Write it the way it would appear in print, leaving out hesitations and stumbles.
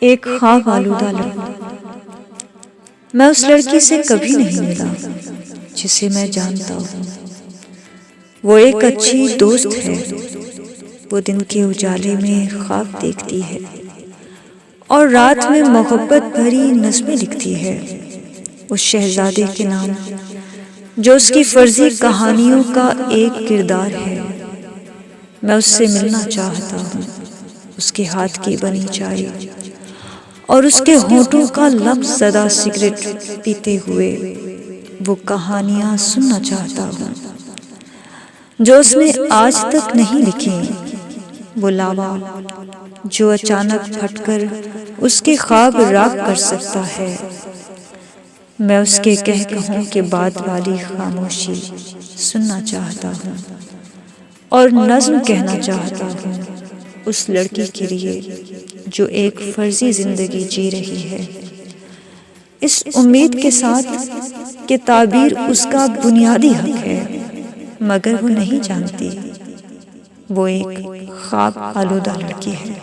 ایک خواب آلودہ لڑکی۔ میں اس لڑکی سے کبھی نہیں ملا جسے میں جانتا ہوں۔ وہ ایک اچھی دوست ہے، وہ دن کے اجالے میں خواب دیکھتی ہے اور رات میں محبت بھری نظمیں لکھتی ہے اس شہزادے کے نام جو اس کی فرضی کہانیوں کا ایک کردار ہے۔ میں اس سے ملنا چاہتا ہوں، اس کے ہاتھ کی بنی چائے اور اس کے ہونٹوں کا لمس زدہ سگریٹ پیتے ہوئے وہ کہانیاں سننا چاہتا ہوں جو اس نے آج تک نہیں لکھی، وہ لاوا جو اچانک پھٹ کر اس کے خواب راکھ کر سکتا ہے۔ میں اس کے کہکہوں کے بعد والی خاموشی سننا چاہتا ہوں اور نظم کہنا چاہتا ہوں اس لڑکی کے لیے جو ایک فرضی زندگی جی رہی ہے، اس امید کے ساتھ کہ تعبیر اس کا بنیادی حق ہے، مگر وہ نہیں جانتی وہ ایک خواب آلودہ لڑکی ہے۔